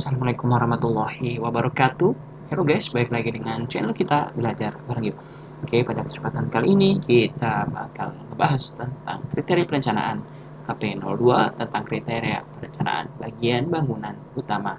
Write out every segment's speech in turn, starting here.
Assalamualaikum warahmatullahi wabarakatuh. Halo guys, balik lagi dengan channel kita Belajar Bareng Yuk. Oke, pada kesempatan kali ini kita bakal ngebahas tentang kriteria perencanaan KP02 tentang kriteria perencanaan bagian bangunan utama.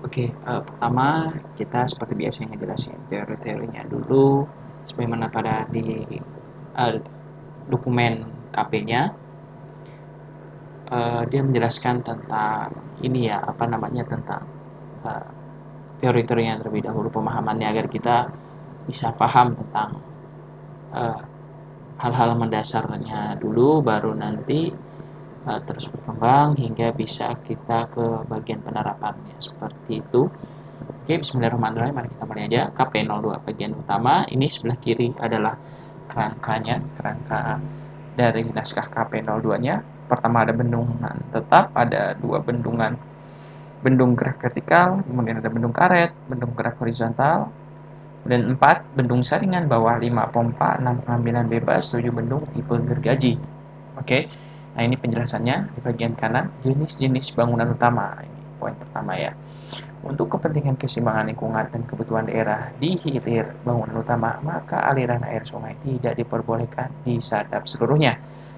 Oke, pertama kita seperti biasa ngejelasin teori-teorinya dulu sebagaimana pada di dokumen KP-nya. Dia menjelaskan tentang ini ya, apa namanya, tentang uh, teori-teorinya terlebih dahulu, pemahamannya agar kita bisa paham tentang uh, hal-hal mendasarnya dulu, baru nanti terus berkembang hingga bisa kita ke bagian penerapannya seperti itu. Oke, bismillahirrahmanirrahim, mari kita mulai aja. KP02 bagian utama, ini sebelah kiri adalah kerangkanya, kerangka dari naskah KP02-nya. Pertama ada bendungan tetap, ada dua bendungan, bendung gerak vertikal, kemudian ada bendung karet, bendung gerak horizontal, dan 4 bendung saringan bawah, 5 pompa, 6 pengambilan bebas, 7 bendung tipe gergaji. Oke, nah ini penjelasannya di bagian kanan, jenis-jenis bangunan utama. Ini poin pertama ya. Untuk kepentingan keseimbangan lingkungan dan kebutuhan daerah di hilir bangunan utama, maka aliran air sungai tidak diperbolehkan disadap seluruhnya,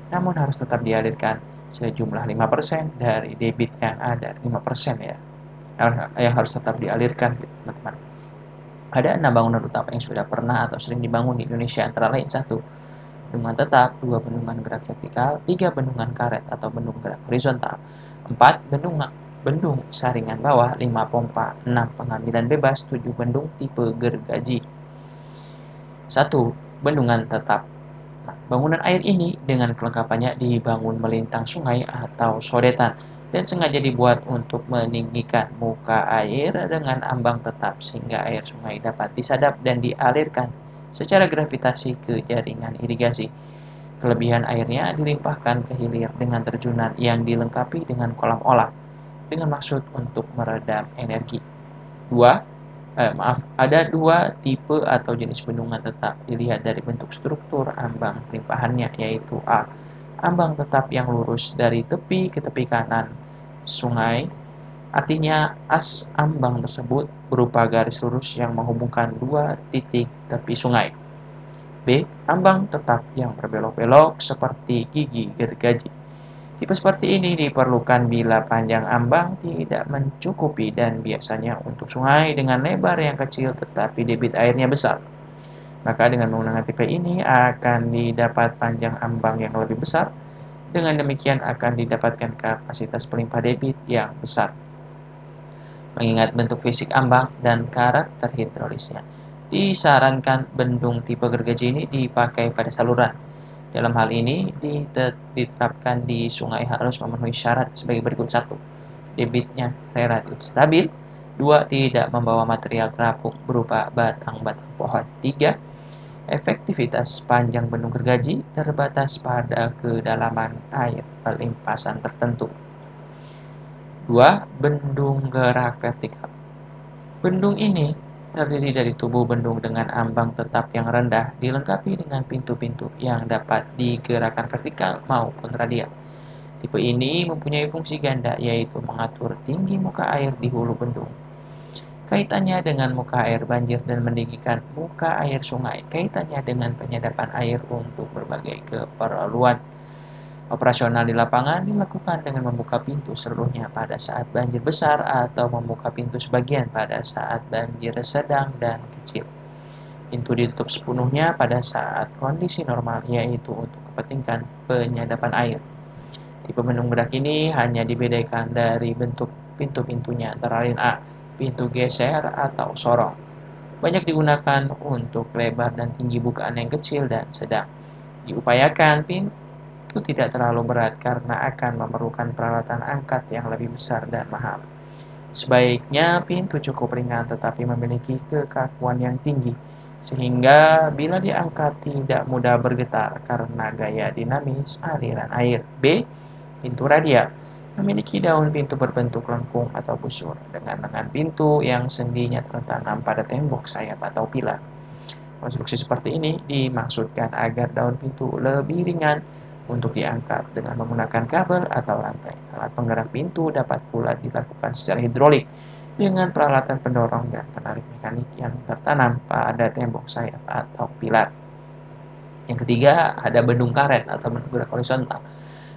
namun harus tetap dialirkan sejumlah 5% dari debit yang ada, 5% ya, yang harus tetap dialirkan, teman-teman. Ada 6 bangunan utama yang sudah pernah atau sering dibangun di Indonesia, antara lain: 1. Bendungan tetap, 2. Bendungan gerak vertikal, 3. Bendungan karet atau bendung gerak horizontal, 4. Bendung saringan bawah, 5 pompa, 6 pengambilan bebas, 7 bendung tipe gergaji. 1. Bendungan tetap. Nah, bangunan air ini dengan kelengkapannya dibangun melintang sungai atau sodetan dan sengaja dibuat untuk meninggikan muka air dengan ambang tetap sehingga air sungai dapat disadap dan dialirkan secara gravitasi ke jaringan irigasi. Kelebihan airnya dilimpahkan ke hilir dengan terjunan yang dilengkapi dengan kolam olah dengan maksud untuk meredam energi. 2. Ada dua tipe atau jenis bendungan tetap dilihat dari bentuk struktur ambang limpahannya, yaitu A. Ambang tetap yang lurus dari tepi ke tepi kanan sungai, artinya as ambang tersebut berupa garis lurus yang menghubungkan dua titik tepi sungai. B. Ambang tetap yang berbelok-belok seperti gigi gergaji. Tipe seperti ini diperlukan bila panjang ambang tidak mencukupi dan biasanya untuk sungai dengan lebar yang kecil tetapi debit airnya besar. Maka dengan menggunakan tipe ini akan didapat panjang ambang yang lebih besar. Dengan demikian akan didapatkan kapasitas pelimpah debit yang besar. Mengingat bentuk fisik ambang dan karakter hidrolisnya, disarankan bendung tipe gergaji ini dipakai pada saluran. Dalam hal ini, ditetapkan di sungai harus memenuhi syarat sebagai berikut: 1. Debitnya relatif stabil. 2. Tidak membawa material terapung berupa batang-batang pohon. 3. Efektivitas panjang bendung gergaji terbatas pada kedalaman air pelimpasan tertentu. 2. Bendung gerak vertikal. Bendung ini terdiri dari tubuh bendung dengan ambang tetap yang rendah, dilengkapi dengan pintu-pintu yang dapat digerakkan vertikal maupun radial. Tipe ini mempunyai fungsi ganda, yaitu mengatur tinggi muka air di hulu bendung. Kaitannya dengan muka air banjir dan meninggikan muka air sungai. Kaitannya dengan penyadapan air untuk berbagai keperluan. Operasional di lapangan dilakukan dengan membuka pintu seluruhnya pada saat banjir besar atau membuka pintu sebagian pada saat banjir sedang dan kecil. Pintu ditutup sepenuhnya pada saat kondisi normal, yaitu untuk kepentingan penyadapan air. Tipe bendung gerak ini hanya dibedakan dari bentuk pintu-pintunya, antara lain: A. Pintu geser atau sorong. Banyak digunakan untuk lebar dan tinggi bukaan yang kecil dan sedang. Diupayakan pintu itu tidak terlalu berat karena akan memerlukan peralatan angkat yang lebih besar dan mahal. Sebaiknya pintu cukup ringan tetapi memiliki kekakuan yang tinggi, sehingga bila diangkat tidak mudah bergetar karena gaya dinamis aliran air. B. Pintu radial. Memiliki daun pintu berbentuk lengkung atau busur, dengan lengan pintu yang sendinya tertanam pada tembok sayap atau pilar. Konstruksi seperti ini dimaksudkan agar daun pintu lebih ringan untuk diangkat dengan menggunakan kabel atau rantai. Alat penggerak pintu dapat pula dilakukan secara hidrolik dengan peralatan pendorong dan penarik mekanik yang tertanam pada tembok sayap atau pilar. Yang ketiga, ada bendung karet atau bendung gerak horizontal.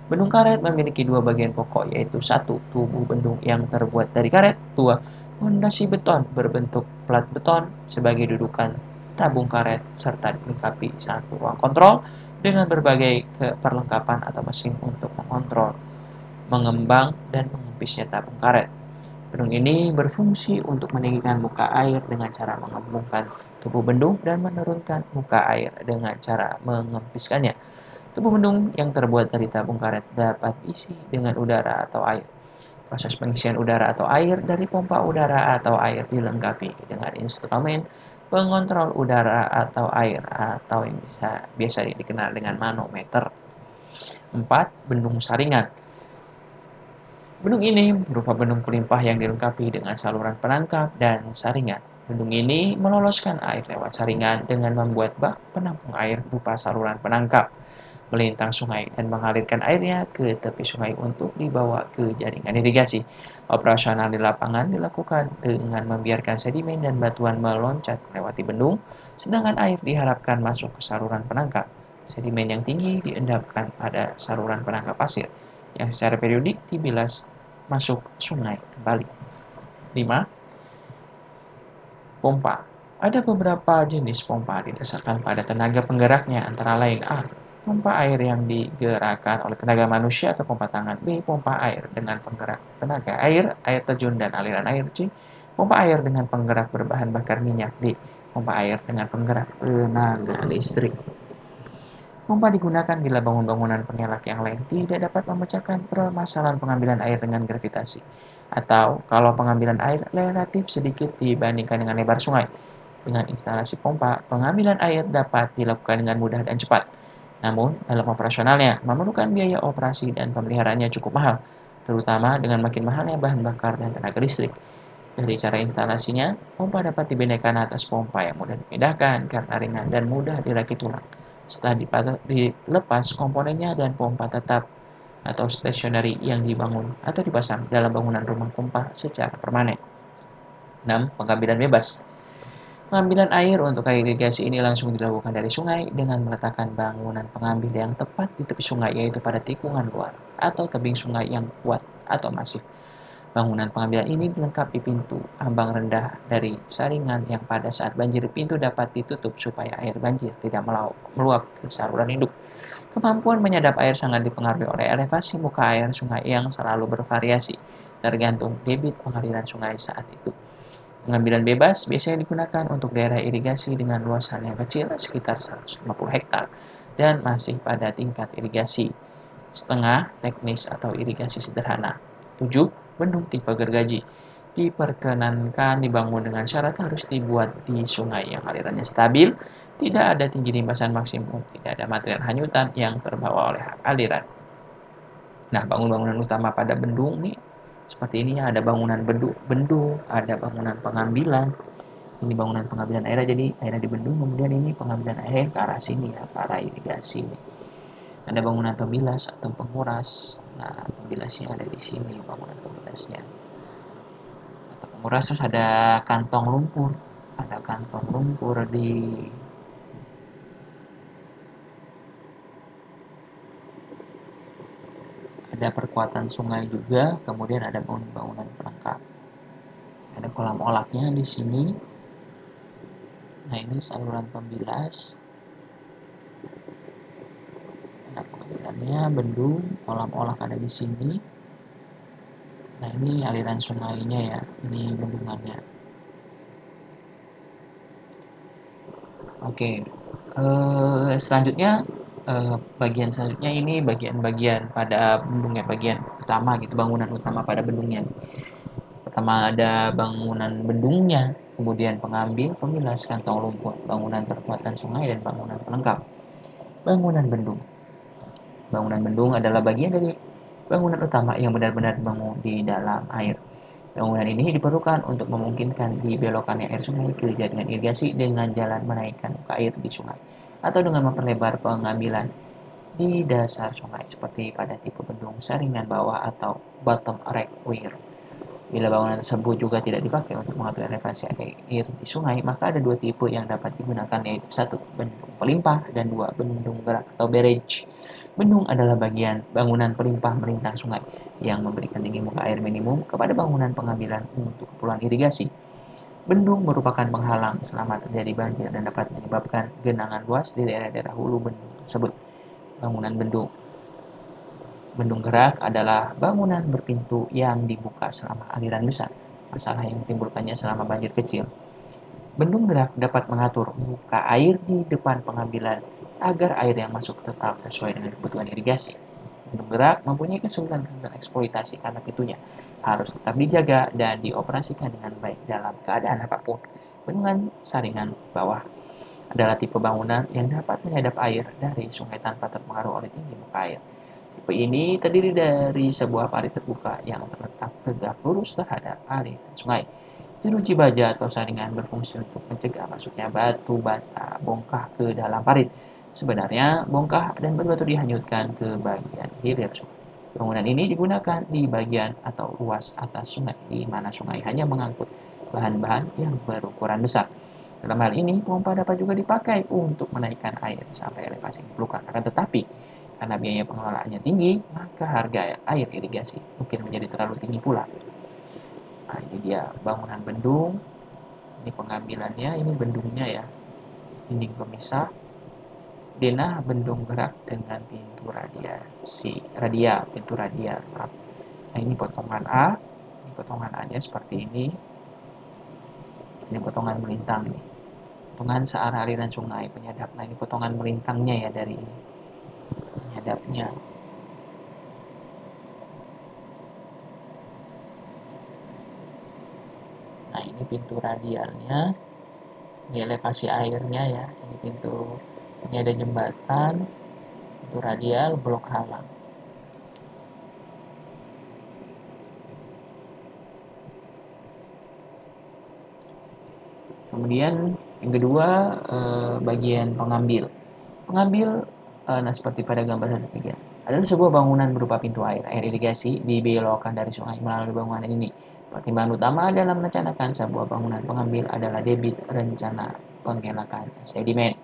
Bendung karet memiliki dua bagian pokok, yaitu satu, tubuh bendung yang terbuat dari karet, dua, fondasi beton berbentuk plat beton sebagai dudukan tabung karet, serta dilengkapi satu ruang kontrol dengan berbagai perlengkapan atau mesin untuk mengontrol, mengembang, dan mengempisnya tabung karet. Bendung ini berfungsi untuk meninggikan muka air dengan cara mengembungkan tubuh bendung dan menurunkan muka air dengan cara mengempiskannya. Tubuh bendung yang terbuat dari tabung karet dapat diisi dengan udara atau air. Proses pengisian udara atau air dari pompa udara atau air dilengkapi dengan instrumen pengontrol udara atau air atau yang biasa dikenal dengan manometer. 4. Bendung saringan. Bendung ini berupa bendung pelimpah yang dilengkapi dengan saluran penangkap dan saringan. Bendung ini meloloskan air lewat saringan dengan membuat bak penampung air berupa saluran penangkap, melintang sungai dan mengalirkan airnya ke tepi sungai untuk dibawa ke jaringan irigasi. Operasional di lapangan dilakukan dengan membiarkan sedimen dan batuan meloncat melewati bendung, sedangkan air diharapkan masuk ke saluran penangkap. Sedimen yang tinggi diendapkan pada saluran penangkap pasir, yang secara periodik dibilas masuk sungai kembali. 5. Pompa. Ada beberapa jenis pompa didasarkan pada tenaga penggeraknya, antara lain A. Pompa air yang digerakkan oleh tenaga manusia atau pompa tangan. B. Pompa air dengan penggerak tenaga air, air terjun dan aliran air. C. Pompa air dengan penggerak berbahan bakar minyak. D. Pompa air dengan penggerak tenaga listrik. Pompa digunakan bila bangunan-bangunan pengelak yang lain tidak dapat memecahkan permasalahan pengambilan air dengan gravitasi, atau kalau pengambilan air relatif sedikit dibandingkan dengan lebar sungai. Dengan instalasi pompa, pengambilan air dapat dilakukan dengan mudah dan cepat. Namun, dalam operasionalnya, memerlukan biaya operasi dan pemeliharaannya cukup mahal, terutama dengan makin mahalnya bahan bakar dan tenaga listrik. Dari cara instalasinya, pompa dapat dibedakan atas pompa yang mudah dipindahkan karena ringan dan mudah dirakit ulang. Setelah dilepas komponennya dan pompa tetap atau stationary yang dibangun atau dipasang dalam bangunan rumah pompa secara permanen. 6. Pengambilan bebas. Pengambilan air untuk air irigasi ini langsung dilakukan dari sungai dengan meletakkan bangunan pengambil yang tepat di tepi sungai, yaitu pada tikungan luar atau tebing sungai yang kuat atau masif. Bangunan pengambilan ini dilengkapi pintu ambang rendah dari saringan yang pada saat banjir pintu dapat ditutup supaya air banjir tidak meluap ke saluran induk. Kemampuan menyadap air sangat dipengaruhi oleh elevasi muka air sungai yang selalu bervariasi, tergantung debit pengaliran sungai saat itu. Pengambilan bebas biasanya digunakan untuk daerah irigasi dengan luasan yang kecil, sekitar 150 hektar, dan masih pada tingkat irigasi setengah teknis atau irigasi sederhana. 7. Bendung tipe gergaji. Diperkenankan dibangun dengan syarat harus dibuat di sungai yang alirannya stabil, tidak ada tinggi limpasan maksimum, tidak ada material hanyutan yang terbawa oleh aliran. Nah, bangunan utama pada bendung nih seperti ini, ada bangunan bendung, ada bangunan pengambilan. Ini bangunan pengambilan air, jadi airnya di bendung, kemudian ini pengambilan air ke arah sini ya, ke arah irigasi. Ada bangunan pembilas atau penguras. Nah, pembilasnya ada di sini, bangunan pembilasnya. Atau penguras, terus ada kantong lumpur. Ada kantong lumpur di ada perkuatan sungai juga, kemudian ada bangunan pelengkap. Ada kolam olahnya di sini. Nah, ini saluran pembilas. Nah, pengambilannya bendung, kolam olah ada di sini. Nah, ini aliran sungainya ya, ini bendungannya. Oke, selanjutnya bagian selanjutnya ini bagian-bagian pada bendungnya, bagian utama gitu, bangunan utama pada bendungnya. Pertama ada bangunan bendungnya, kemudian pengambil, pemilas, kantong lumpur, bangunan perkuatan sungai, dan bangunan pelengkap. Bangunan bendung. Bangunan bendung adalah bagian dari bangunan utama yang benar-benar dibangun di dalam air. Bangunan ini diperlukan untuk memungkinkan dibelokannya air sungai ke jaringan irigasi dengan jalan menaikkan muka air di sungai, atau dengan memperlebar pengambilan. di dasar sungai seperti pada tipe bendung saringan bawah atau bottom reservoir. Bila bangunan tersebut juga tidak dipakai untuk mengatur elevasi air di sungai, maka ada dua tipe yang dapat digunakan, yaitu satu, bendung pelimpah, dan dua, bendung gerak atau barrage. Bendung adalah bagian bangunan pelimpah melintang sungai yang memberikan tinggi muka air minimum kepada bangunan pengambilan untuk keperluan irigasi. Bendung merupakan penghalang selama terjadi banjir dan dapat menyebabkan genangan luas di daerah-daerah hulu bendung tersebut. Bangunan bendung gerak adalah bangunan berpintu yang dibuka selama aliran besar. Masalah yang ditimbulkannya selama banjir kecil. Bendung gerak dapat mengatur muka air di depan pengambilan agar air yang masuk tetap sesuai dengan kebutuhan irigasi. Bendung gerak mempunyai kesulitan dan eksploitasi karena pintunya harus tetap dijaga dan dioperasikan dengan baik dalam keadaan apapun. Bendungan saringan bawah adalah tipe bangunan yang dapat menyadap air dari sungai tanpa terpengaruh oleh tinggi muka air. Tipe ini terdiri dari sebuah parit terbuka yang terletak tegak lurus terhadap aliran sungai. Jeruji baja atau saringan berfungsi untuk mencegah masuknya batu bata bongkah ke dalam parit. Sebenarnya, bongkah dan batu-batu dihanyutkan ke bagian hilir sungai. Bangunan ini digunakan di bagian atau ruas atas sungai, di mana sungai hanya mengangkut bahan-bahan yang berukuran besar. Dalam hal ini, pompa dapat juga dipakai untuk menaikkan air sampai elevasi yang diperlukan. Akan tetapi, karena biaya pengelolaannya tinggi, maka harga air irigasi mungkin menjadi terlalu tinggi pula. Nah, ini dia bangunan bendung. Ini pengambilannya, ini bendungnya ya. Dinding pemisah. Denah bendung gerak dengan pintu pintu radial. Nah, ini potongan A. Ini potongan A-nya seperti ini. Ini potongan melintang ini. Potongan searah aliran sungai penyadap. Nah, ini potongan melintangnya ya dari ini. Penyadapnya. Nah, ini pintu radialnya. Ini elevasi airnya ya. Ini pintu. Ini ada jembatan. Pintu radial, blok halang. Kemudian yang kedua, bagian pengambil. Pengambil, nah seperti pada gambar 1.3, adalah sebuah bangunan berupa pintu air irigasi dibelokkan dari sungai melalui bangunan ini. Pertimbangan utama dalam merencanakan sebuah bangunan pengambil adalah debit rencana pengelakan sedimen.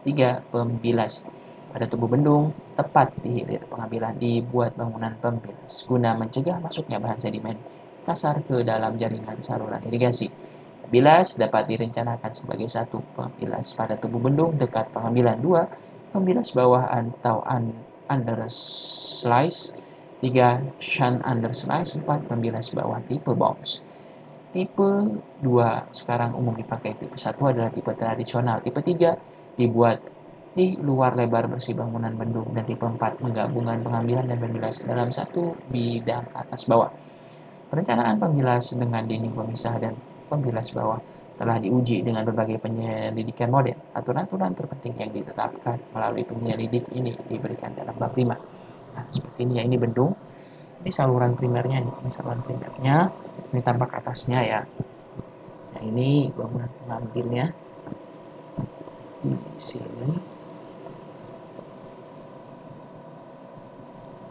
3. Pembilas. Pada tubuh bendung, tepat di hilir pengambilan dibuat bangunan pembilas guna mencegah masuknya bahan sedimen kasar ke dalam jaringan saluran irigasi. Pembilas dapat direncanakan sebagai satu, pembilas pada tubuh bendung dekat pengambilan. 2. Pembilas bawah atau underslice. 3. Shunt underslice. 4. Pembilas bawah tipe box. Tipe 2 sekarang umum dipakai. Tipe 1 adalah tipe tradisional. Tipe 3 dibuat di luar lebar bersih bangunan bendung. Dan tipe 4 menggabungkan pengambilan dan pembilas dalam satu bidang atas bawah. Perencanaan pembilas dengan dinding pemisah dan pembilas bawah telah diuji dengan berbagai penyelidikan model. Aturan-aturan terpenting yang ditetapkan melalui penyelidik ini diberikan dalam bab 5. Nah, seperti ini ya, ini bendung. Ini saluran primernya nih, ini saluran primernya. Ini tampak atasnya ya. Nah, ini bangunan pengambilnya di sini.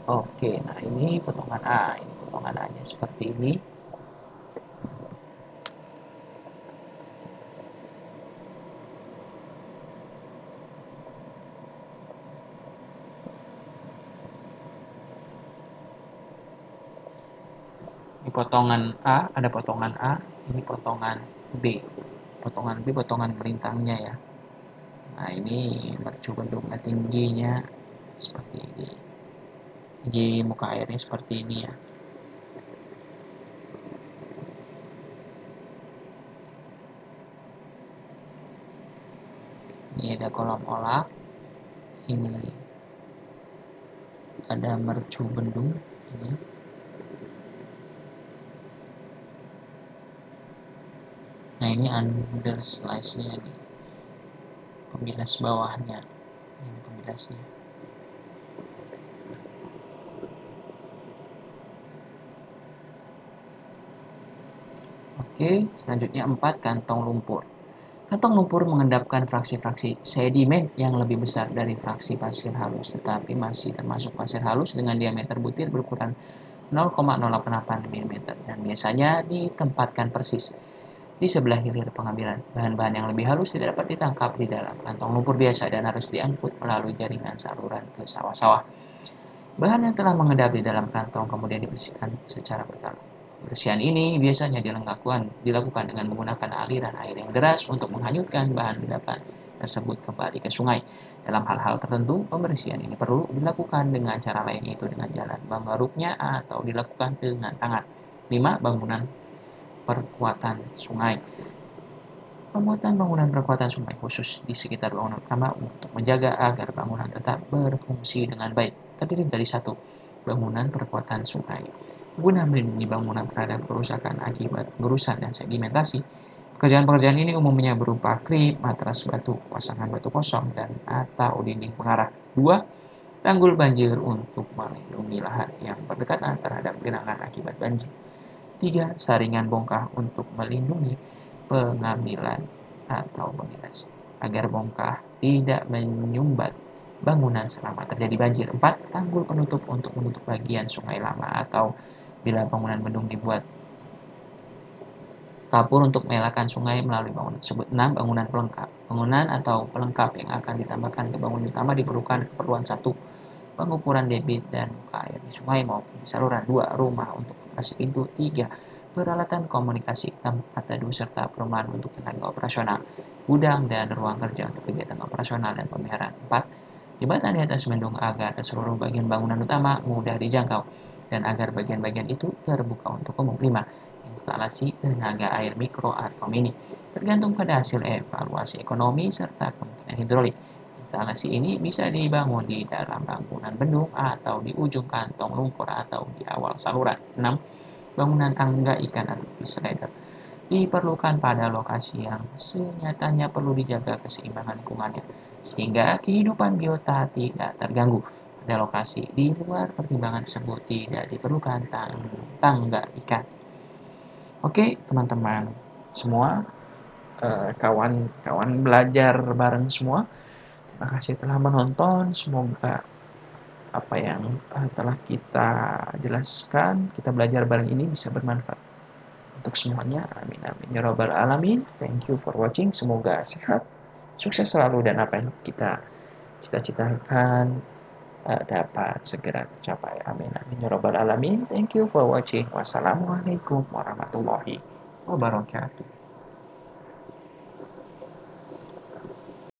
Oke, nah ini potongan A. Ini potongan A-nya seperti ini. Ini potongan A, ada potongan A, ini potongan B. Potongan B, potongan melintangnya ya. Nah, ini mercu bendungnya tingginya seperti ini. Tinggi muka airnya seperti ini ya. Ini ada kolam olah. Ini ada mercu bendung ini. Nah, ini underslice-nya nih. Pembilas bawahnya. Ini pembilasnya. Oke, selanjutnya 4, kantong lumpur. Kantong lumpur mengendapkan fraksi-fraksi sedimen yang lebih besar dari fraksi pasir halus, tetapi masih termasuk pasir halus dengan diameter butir berukuran 0,088 mm dan biasanya ditempatkan persis di sebelah hilir pengambilan. Bahan-bahan yang lebih halus tidak dapat ditangkap di dalam kantong lumpur biasa dan harus diangkut melalui jaringan saluran ke sawah-sawah. Bahan yang telah mengendap di dalam kantong kemudian dibersihkan secara berkala. Pembersihan ini biasanya dilakukan dengan menggunakan aliran air yang deras untuk menghanyutkan bahan endapan tersebut kembali ke sungai. Dalam hal-hal tertentu, pembersihan ini perlu dilakukan dengan cara lain, yaitu dengan jalan menggaruknya atau dilakukan dengan tangan. 5. Bangunan perkuatan sungai. Pembuatan bangunan perkuatan sungai khusus di sekitar bangunan utama untuk menjaga agar bangunan tetap berfungsi dengan baik. Terdiri dari 1. Bangunan perkuatan sungai. Guna melindungi bangunan terhadap kerusakan akibat gerusan dan sedimentasi. Pekerjaan-pekerjaan ini umumnya berupa krip, matras batu, pasangan batu kosong, dan atau dinding pengarah. 2. Tanggul banjir untuk melindungi lahan yang berdekatan terhadap genangan akibat banjir. 3. Saringan bongkah untuk melindungi pengambilan atau pengiras agar bongkah tidak menyumbat bangunan selama terjadi banjir. 4. Tanggul penutup untuk menutup bagian sungai lama atau bila bangunan bendung dibuat. Kapur untuk mengelakkan sungai melalui bangunan tersebut. 6. Bangunan pelengkap. Bangunan atau pelengkap yang akan ditambahkan ke bangunan utama diperlukan keperluan 1. Pengukuran debit dan muka air di sungai maupun di saluran. 2. Rumah untuk operasi pintu. 3. Peralatan komunikasi, tempat teduh serta perumahan untuk tenaga operasional, gudang dan ruang kerja untuk kegiatan operasional dan pemeliharaan. 4. Jembatan di atas bendung agar seluruh bagian bangunan utama mudah dijangkau dan agar bagian-bagian itu terbuka untuk umum. 5. Instalasi tenaga air mikro atau mini, tergantung pada hasil evaluasi ekonomi serta kemungkinan hidrolik. Instalasi ini bisa dibangun di dalam bangunan bendung atau di ujung kantong lumpur atau di awal saluran. 6. Bangunan tangga ikan atau fish ladder diperlukan pada lokasi yang senyatanya perlu dijaga keseimbangan lingkungannya, sehingga kehidupan biota tidak terganggu. Pada lokasi di luar pertimbangan tersebut tidak diperlukan tangga ikan. Oke, teman-teman semua, kawan-kawan belajar bareng semua, terima kasih telah menonton. Semoga apa yang telah kita jelaskan, kita belajar bareng ini bisa bermanfaat untuk semuanya. Amin amin ya robbal alamin. Thank you for watching. Semoga sehat, sukses selalu, dan apa yang kita cita-citakan dapat segera tercapai. Amin amin ya robbal alamin. Thank you for watching. Wassalamualaikum warahmatullahi wabarakatuh.